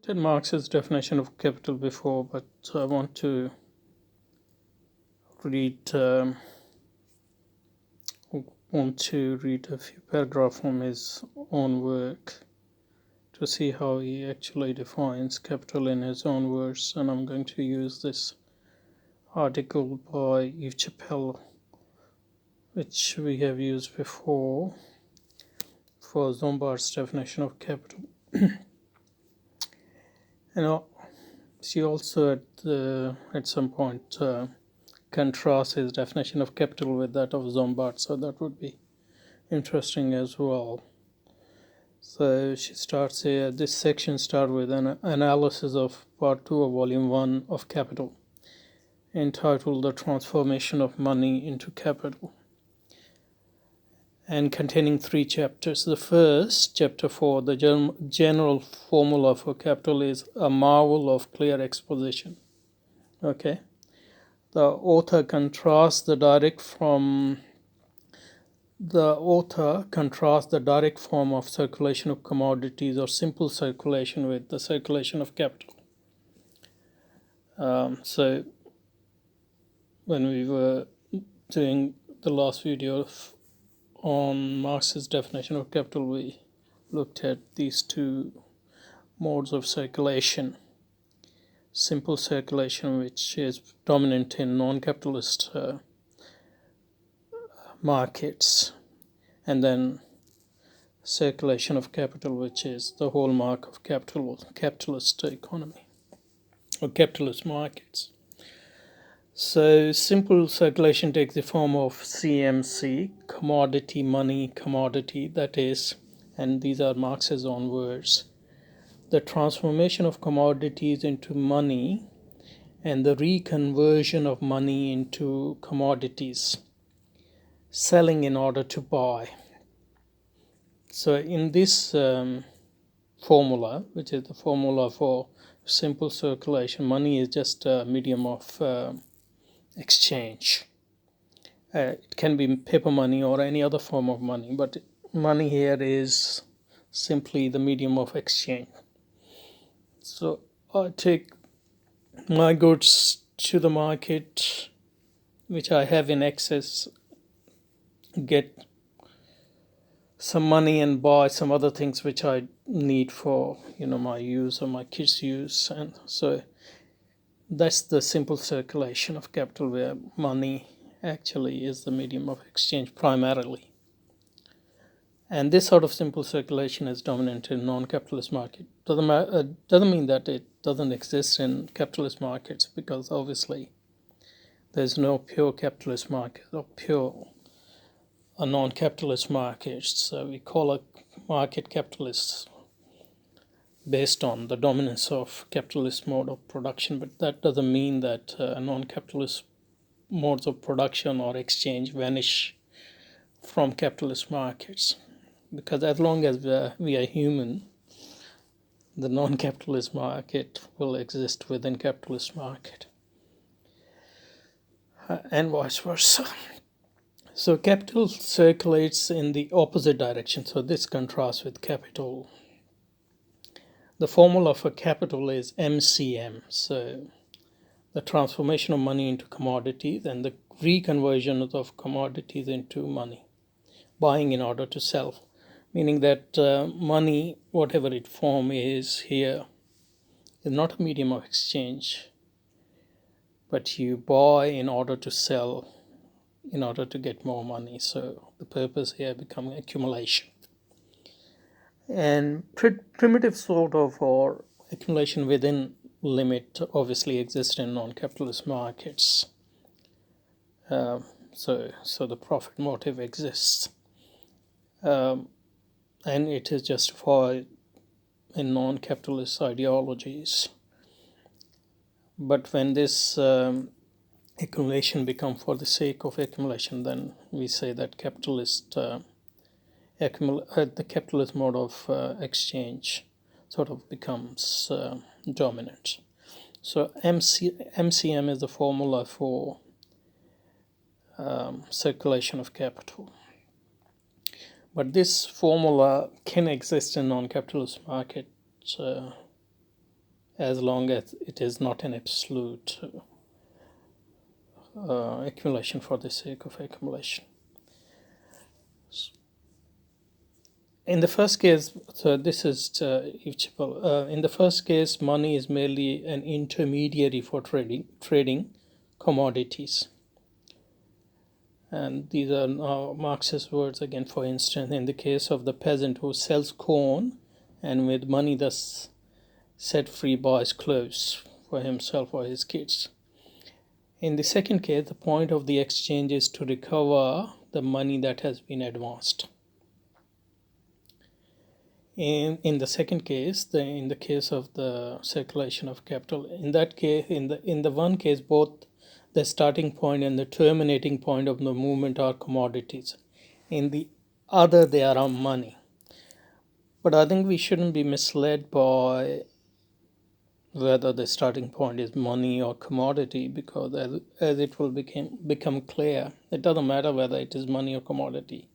did Marx's definition of capital before, but I want to read a few paragraphs from his own work to see how he actually defines capital in his own words. And I'm going to use this article by Yves Chappelle, which we have used before for Sombart's definition of capital. She also at some point contrasts his definition of capital with that of Sombart, so that would be interesting as well. So she starts here. This section starts with an analysis of Part 2 of Volume 1 of Capital, entitled The Transformation of Money into Capital, and containing 3 chapters. The first, chapter 4, the general formula for capital, is a marvel of clear exposition. Okay. The author contrasts the direct form of circulation of commodities or simple circulation with the circulation of capital. So when we were doing the last video on Marx's definition of capital, we looked at these 2 modes of circulation. Simple circulation, which is dominant in non-capitalist markets, and then circulation of capital, which is the hallmark of capitalist economy or capitalist markets. So simple circulation takes the form of CMC, commodity, money, commodity, that is, and these are Marx's own words, the transformation of commodities into money and the reconversion of money into commodities, selling in order to buy. So in this formula, which is the formula for simple circulation, money is just a medium of exchange. It can be paper money or any other form of money, but money here is simply the medium of exchange. So I take my goods to the market, which I have in excess, get some money and buy some other things which I need for my use or my kids' use. And so that's the simple circulation of capital, where money actually is the medium of exchange primarily. And this sort of simple circulation is dominant in non-capitalist market. Doesn't mean that it doesn't exist in capitalist markets, because obviously there's no pure capitalist market or pure a non-capitalist market. So we call a market capitalist based on the dominance of capitalist mode of production, but that doesn't mean that non-capitalist modes of production or exchange vanish from capitalist markets, because as long as we are human, the non-capitalist market will exist within capitalist market, and vice versa. So capital circulates in the opposite direction. So this contrasts with capital. The formula for capital is MCM. So the transformation of money into commodities and the reconversion of commodities into money, buying in order to sell, meaning that money, whatever its form is here, is not a medium of exchange, but you buy in order to sell, in order to get more money. So the purpose here becomes accumulation. And primitive sort of or accumulation within limit obviously exists in non-capitalist markets. So the profit motive exists, and it is justified in non-capitalist ideologies. But when this accumulation becomes for the sake of accumulation, then we say that the capitalist mode of exchange sort of becomes dominant. So MCM is the formula for circulation of capital. But this formula can exist in non-capitalist markets as long as it is not an absolute accumulation for the sake of accumulation. In the first case, so this is in the first case, money is merely an intermediary for trading commodities. And these are now Marxist words again. For instance, in the case of the peasant who sells corn and with money thus set free buys clothes for himself or his kids. In the second case, the point of the exchange is to recover the money that has been advanced. In the second case, in the case of the circulation of capital, in that case, in the one case, both the starting point and the terminating point of the movement are commodities. In the other, they are money. But I think we shouldn't be misled by whether the starting point is money or commodity, because as it will become clear, it doesn't matter whether it is money or commodity.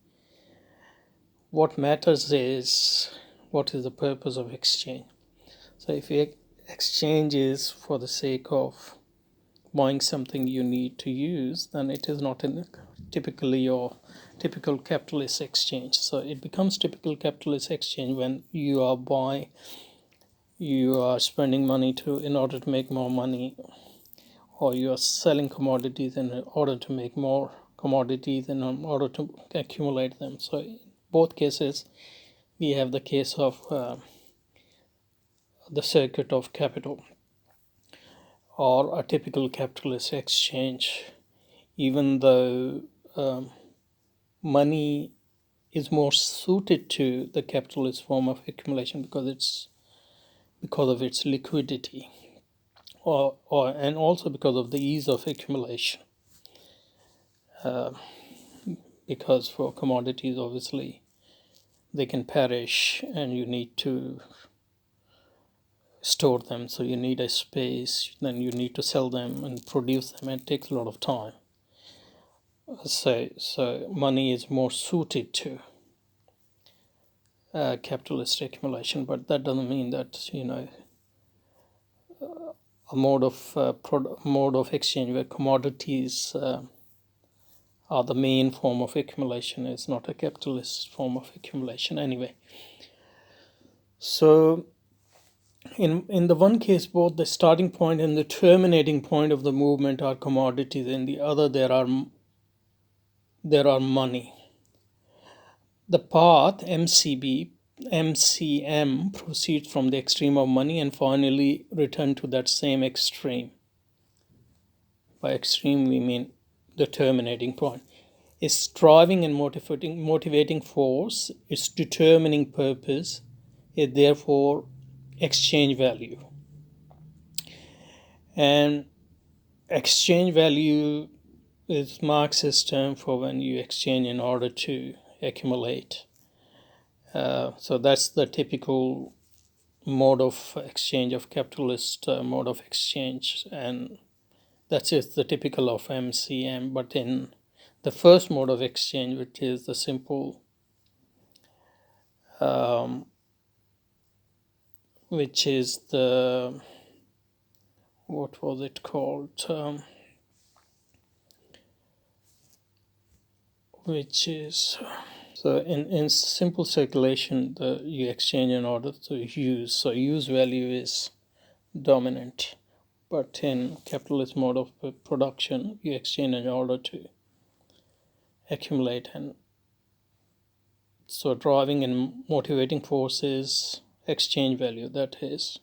What matters is what is the purpose of exchange. So if exchange is for the sake of buying something you need to use, then it is not typical capitalist exchange. So it becomes typical capitalist exchange when you are spending money in order to make more money, or you are selling commodities in order to make more commodities in order to accumulate them. So in both cases, we have the case of the circuit of capital, or a typical capitalist exchange, even though money is more suited to the capitalist form of accumulation because of its liquidity, and also because of the ease of accumulation. Because for commodities, obviously, they can perish and you need to store them, so you need a space, then you need to sell them and produce them, and it takes a lot of time. So money is more suited to capitalist accumulation, but that doesn't mean that a mode of exchange where commodities are the main form of accumulation is not a capitalist form of accumulation anyway. So in the one case, both the starting point and the terminating point of the movement are commodities. In the other, there are money. The path MCM proceeds from the extreme of money and finally return to that same extreme. By extreme, we mean the terminating point. Its driving and motivating force, its determining purpose, is therefore exchange value. And exchange value is Marx's term for when you exchange in order to accumulate. So that's the typical mode of exchange, of capitalist mode of exchange, and that's just the typical of MCM. But in the first mode of exchange, which is the simple, which is the, what was it called? Which is, so in simple circulation, you exchange in order to use. So use value is dominant. But in capitalist mode of production, you exchange in order to accumulate. And so driving and motivating force is exchange value. That is,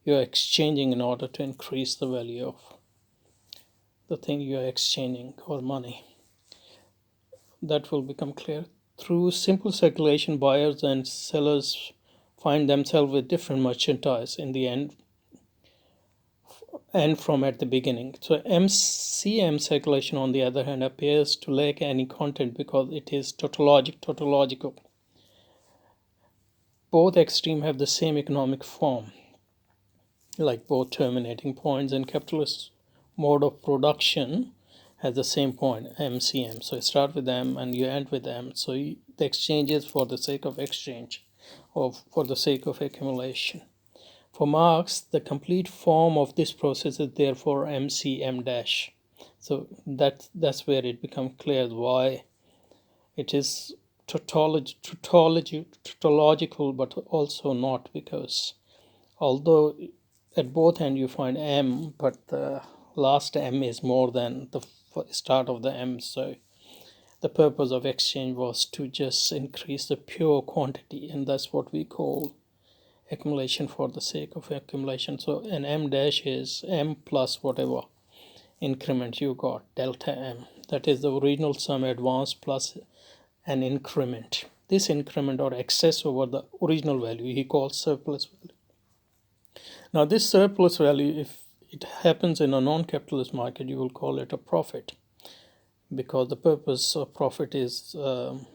you're exchanging in order to increase the value of the thing you're exchanging, or money. That will become clear. Through simple circulation, buyers and sellers find themselves with different merchandise in the end and from at the beginning. So MCM circulation, on the other hand, appears to lack any content because it is tautological. Both extremes have the same economic form, like both terminating points in capitalist mode of production has the same point, MCM. So you start with M and you end with M. So the exchange is for the sake of exchange, or for the sake of accumulation. For Marx, the complete form of this process is therefore MCM dash. So that's where it becomes clear why it is tautological, but also not, because although at both ends you find M, but the last M is more than the start of the M. So the purpose of exchange was to just increase the pure quantity, and that's what we call accumulation for the sake of accumulation. So an M dash is M plus whatever increment you got, delta M. That is the original sum advanced plus an increment. This increment or excess over the original value he calls surplus value. Now this surplus value, if it happens in a non-capitalist market, you will call it a profit, because the purpose of profit is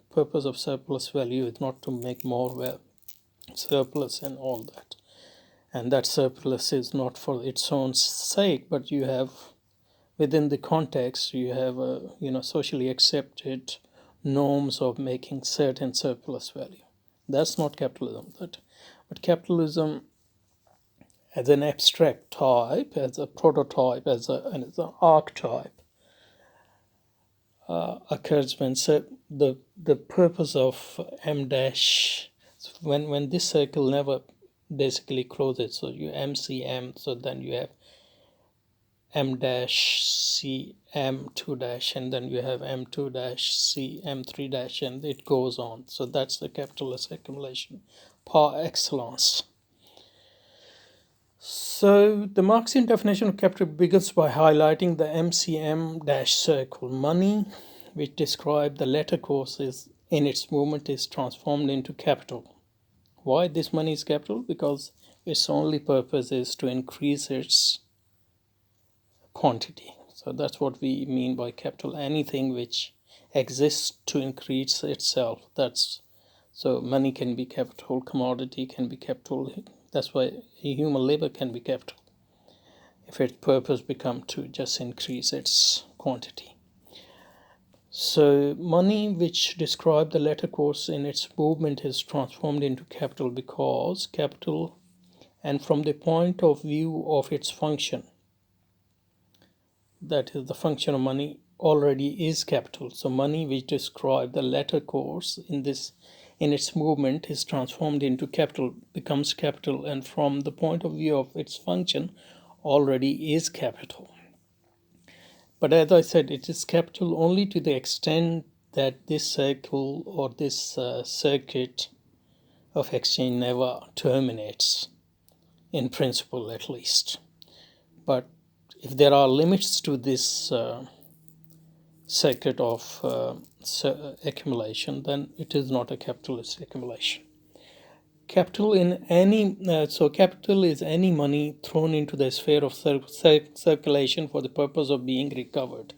purpose of surplus value is not to make more surplus and all that, and that surplus is not for its own sake, but you have within the context you have socially accepted norms of making certain surplus value. That's not capitalism. But capitalism as an abstract type, as a prototype, as an archetype, occurs when the purpose of M dash, when this circle never basically closes, so you MCM, so then you have M dash C M2 dash, and then you have M2 dash C M3 dash, and it goes on. So that's the capitalist accumulation par excellence. So the Marxian definition of capital begins by highlighting the MCM dash circle. Money, which describe the latter course, is in its movement is transformed into capital. Why this money is capital? Because its only purpose is to increase its quantity. So that's what we mean by capital. Anything which exists to increase itself. So money can be capital, commodity can be capital. That's why human labor can be capital, if its purpose become to just increase its quantity. So money, which describe the latter course in its movement, is transformed into capital because capital, and from the point of view of its function, that is the function of money, already is capital. So money, which describe the latter course in its movement, is transformed into capital, becomes capital, and from the point of view of its function, already is capital. But as I said, it is capital only to the extent that this circle or this circuit of exchange never terminates, in principle at least. But if there are limits to this circuit of accumulation, then it is not a capitalist accumulation. Capital capital is any money thrown into the sphere of circulation for the purpose of being recovered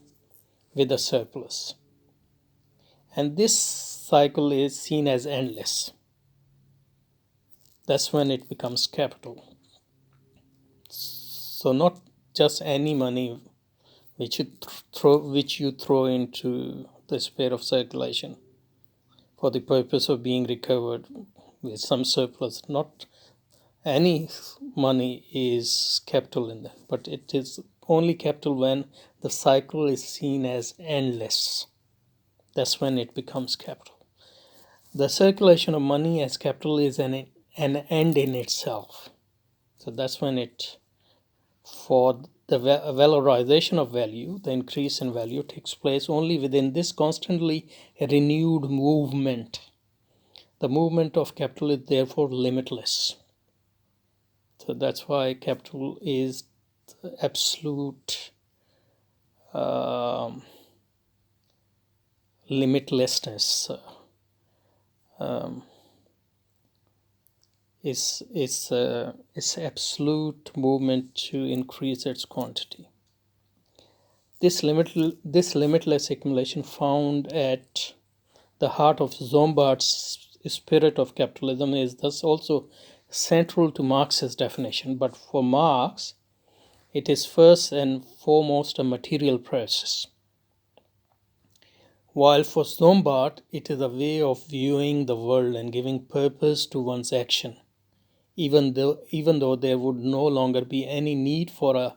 with a surplus. And this cycle is seen as endless. That's when it becomes capital. So not just any money which you throw into the sphere of circulation for the purpose of being recovered with some surplus. Not any money is capital in that, but it is only capital when the cycle is seen as endless. That's when it becomes capital. The circulation of money as capital is an end in itself. So that's when for the valorization of value, the increase in value takes place only within this constantly renewed movement. The movement of capital is therefore limitless. So that's why capital is absolute limitlessness. It's absolute movement to increase its quantity. This limitless accumulation found at the heart of Sombart's spirit of capitalism is thus also central to Marx's definition. But for Marx, it is first and foremost a material process, while for Sombart, it is a way of viewing the world and giving purpose to one's action even though there would no longer be any need for a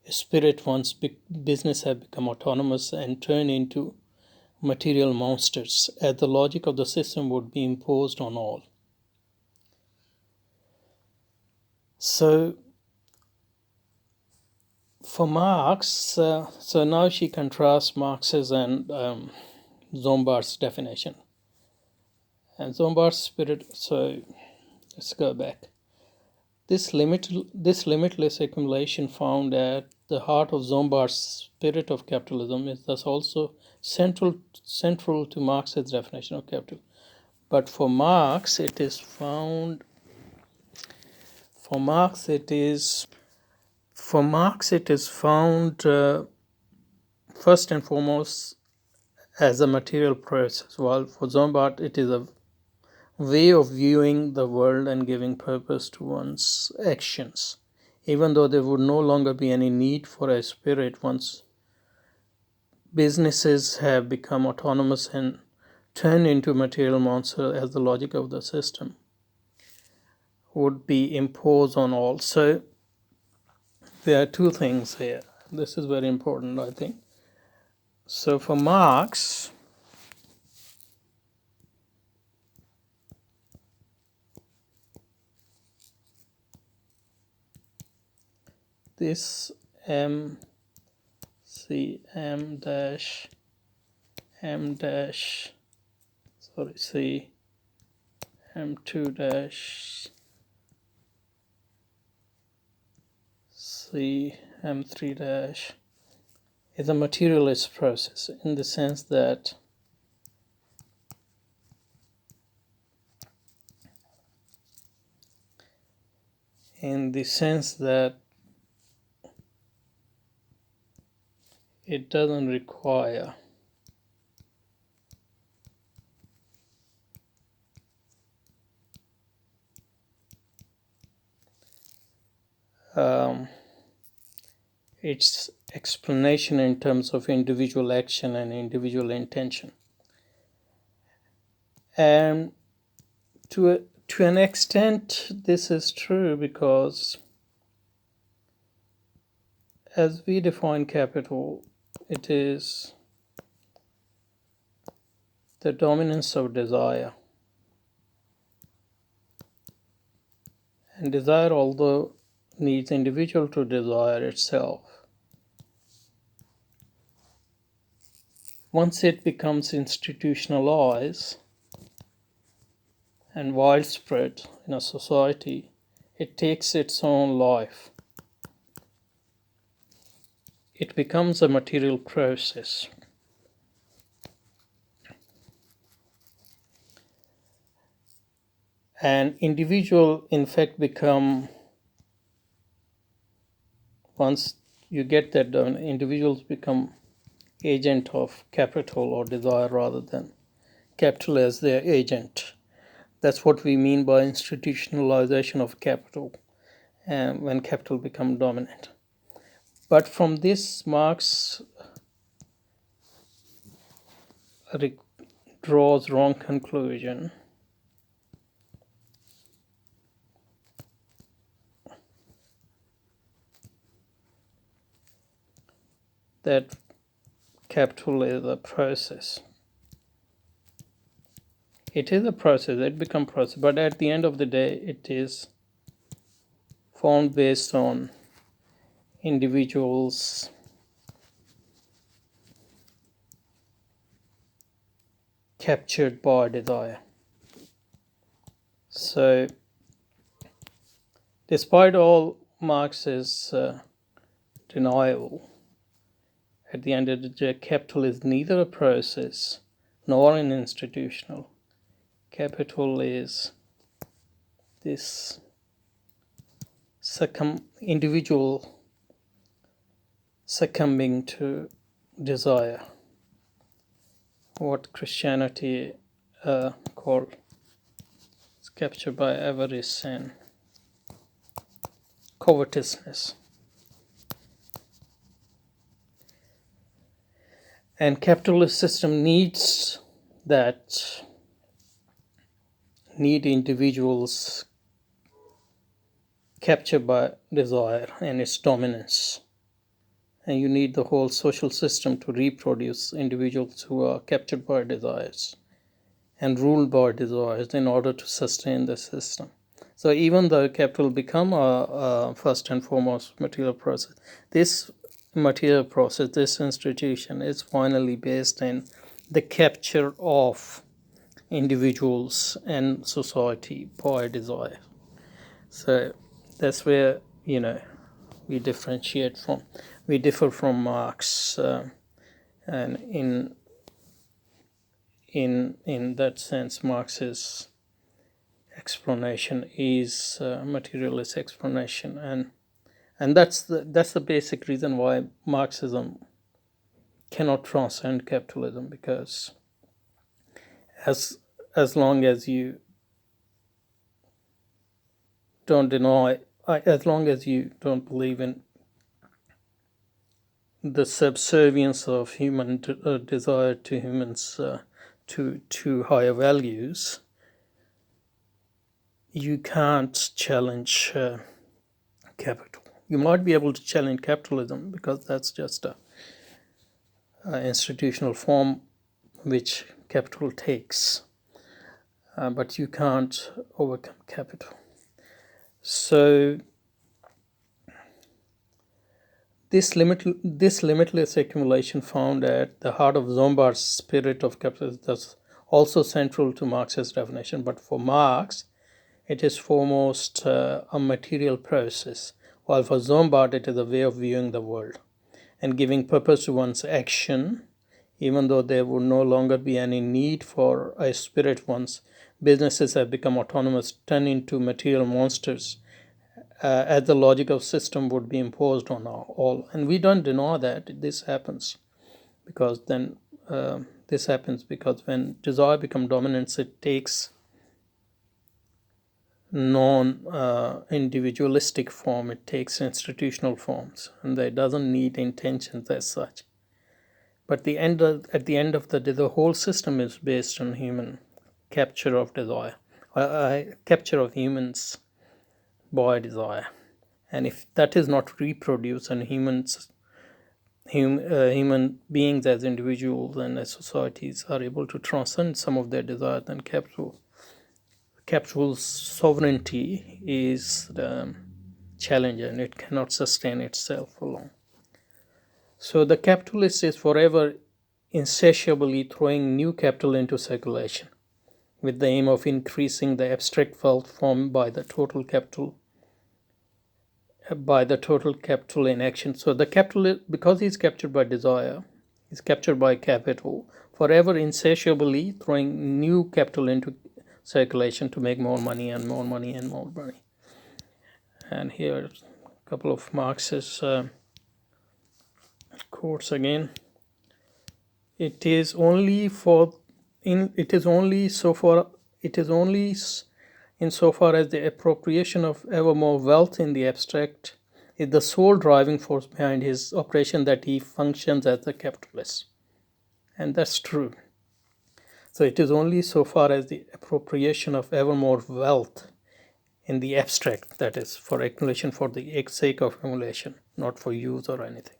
spirit once business have become autonomous and turn into material monsters, as the logic of the system would be imposed on all. So for Marx, so now she contrasts Marx's and Zombart's definition. And Zombart's spirit, so let's go back. This limitless accumulation found at the heart of Zombart's spirit of capitalism is thus also central to Marx's definition of capital. But for Marx, it is found. For Marx, it is found first and foremost as a material process, while for Zombart it is a way of viewing the world and giving purpose to one's actions, even though there would no longer be any need for a spirit once businesses have become autonomous and turn into material monsters, as the logic of the system would be imposed on all. So there are two things here. This is very important, I think. So for Marx, this C M2 dash C M3 dash is a materialist process in the sense that it doesn't require its explanation in terms of individual action and individual intention. And to an extent, this is true because as we define capital, it is the dominance of desire. And desire, although needs individual to desire itself, once it becomes institutionalized and widespread in a society, it takes its own life. It becomes a material process. And individual, in fact, once you get that done, individuals become agent of capital or desire rather than capital as their agent. That's what we mean by institutionalization of capital, and when capital becomes dominant. But from this, Marx draws wrong conclusion that capital is a process. It is a process, it becomes process, but at the end of the day, it is formed based on individuals captured by desire. So, despite all Marx's denial, at the end of the day, capital is neither a process nor an institutional. Capital is this individual succumbing to desire, what Christianity called is captured by avarice and covetousness. And capitalist system needs individuals captured by desire and its dominance. And you need the whole social system to reproduce individuals who are captured by desires and ruled by desires in order to sustain the system. So even though capital become a first and foremost material process, this material process, this institution is finally based in the capture of individuals and society by desire. So that's where we differ from Marx, and in that sense, Marx's explanation is materialist explanation, and that's the basic reason why Marxism cannot transcend capitalism, because as long as you don't deny, as long as you don't believe in the subservience of human desire to humans, to higher values, you can't challenge capital. You might be able to challenge capitalism because that's just a institutional form which capital takes, but you can't overcome capital. So this limitless accumulation found at the heart of Sombart's spirit of capitalism is also central to Marx's definition. But for Marx, it is foremost a material process, while for Sombart it is a way of viewing the world and giving purpose to one's action, even though there would no longer be any need for a spirit once businesses have become autonomous, turn into material monsters, as the logic of system would be imposed on all. And we don't deny that this happens, because then this happens because when desire becomes dominant, it takes non-individualistic form, it takes institutional forms, and it doesn't need intentions as such. But at the end of the day, the whole system is based on human capture of desire, capture of humans by desire. And if that is not reproduced, and human beings as individuals and as societies are able to transcend some of their desire, then capital's sovereignty is challenged, and it cannot sustain itself alone. So the capitalist is forever insatiably throwing new capital into circulation with the aim of increasing the abstract wealth formed by the total capital in action. So the capitalist, because he's captured by desire, he's captured by capital, forever insatiably throwing new capital into circulation to make more money and more money and more money. And here a couple of Marx's quotes again. It is only insofar as the appropriation of ever more wealth in the abstract is the sole driving force behind his operation that he functions as a capitalist. And that's true. So it is only so far as the appropriation of ever more wealth in the abstract, that is, for accumulation for the sake of accumulation, not for use or anything.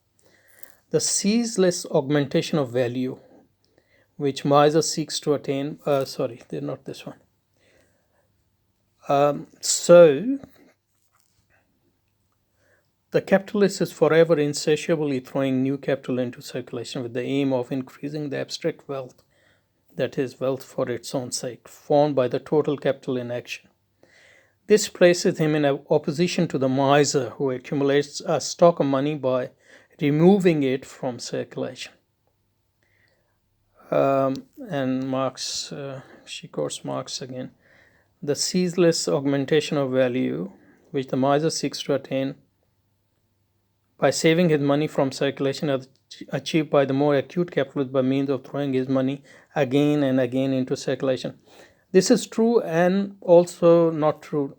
The ceaseless augmentation of value, which Miser seeks to attain, they're not this one. So the capitalist is forever insatiably throwing new capital into circulation with the aim of increasing the abstract wealth, that is, wealth for its own sake, formed by the total capital in action. This places him in opposition to the miser who accumulates a stock of money by removing it from circulation. And Marx, she quotes Marx again. The ceaseless augmentation of value, which the miser seeks to attain by saving his money from circulation, is achieved by the more acute capitalist by means of throwing his money again and again into circulation. This is true and also not true,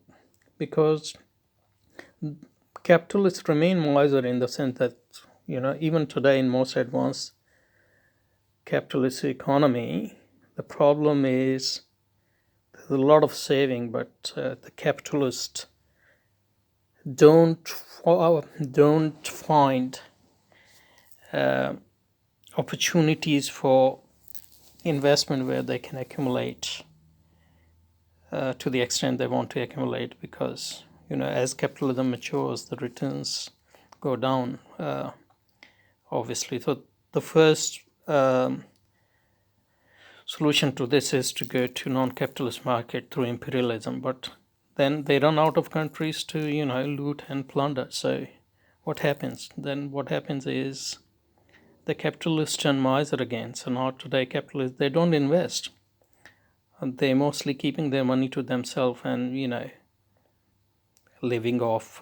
because capitalists remain miser in the sense that, even today in most advanced capitalist economy, the problem is there's a lot of saving, but the capitalist don't find opportunities for investment where they can accumulate to the extent they want to accumulate, because as capitalism matures, the returns go down, obviously. So the first solution to this is to go to non-capitalist market through imperialism, but then they run out of countries to loot and plunder. So what happens then? What happens is the capitalists turn miser again. So now today capitalists, they don't invest. They're mostly keeping their money to themselves and living off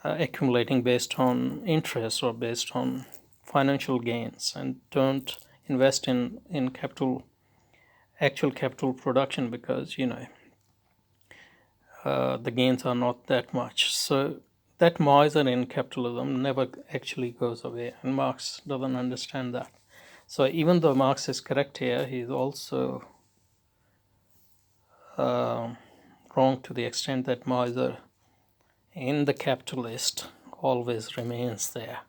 accumulating based on interest or based on financial gains, and don't invest in actual capital production, because the gains are not that much. So that miser in capitalism never actually goes away, and Marx doesn't understand that. So even though Marx is correct here, he's also wrong to the extent that miser in the capitalist always remains there.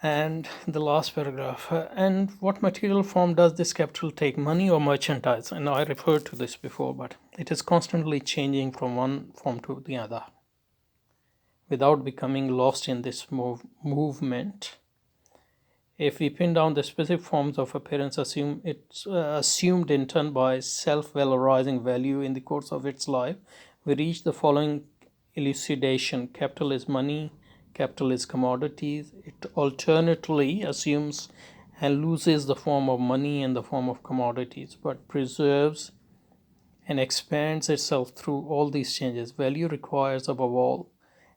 And the last paragraph, and what material form does this capital take, money or merchandise? And I referred to this before, but it is constantly changing from one form to the other without becoming lost in this movement. If we pin down the specific forms of appearance, it's assumed in turn by self-valorizing value in the course of its life, we reach the following elucidation: capital is money, capital is commodities. It alternately assumes and loses the form of money and the form of commodities, but preserves and expands itself through all these changes. Value requires, above all,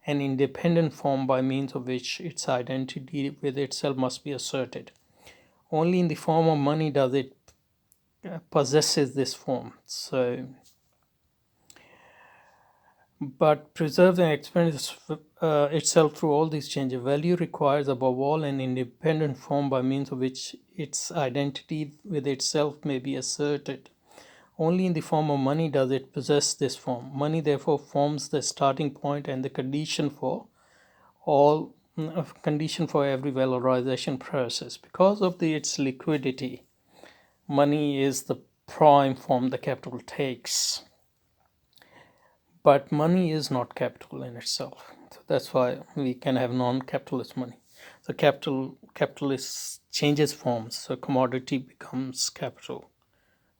an independent form by means of which its identity with itself must be asserted. Only in the form of money does it possesses this form. So, but preserves and expands itself through all these changes. Value requires, above all, an independent form by means of which its identity with itself may be asserted. Only in the form of money does it possess this form. Money, therefore, forms the starting point and the condition for every valorization process. Because of its liquidity, money is the prime form the capital takes. But money is not capital in itself. So that's why we can have non-capitalist money. So capitalist changes forms. So commodity becomes capital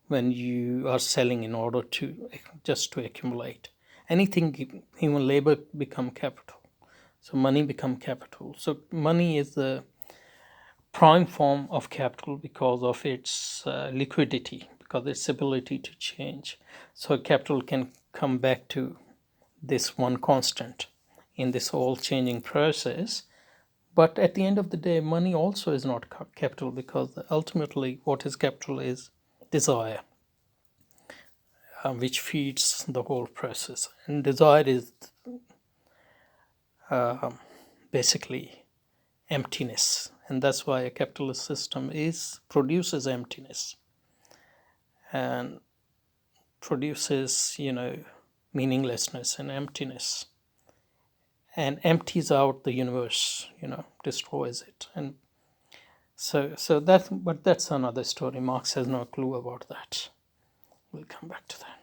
when you are selling in order to accumulate. Anything, human labor, become capital. So money become capital. So money is the prime form of capital because of its liquidity, because its ability to change. So capital can come back to this one constant in this whole changing process. But at the end of the day, money also is not capital, because ultimately what is capital is desire, which feeds the whole process. And desire is basically emptiness, and that's why a capitalist system produces emptiness and produces meaninglessness and emptiness, and empties out the universe, destroys it. And so that's another story. Marx has no clue about that. We'll come back to that.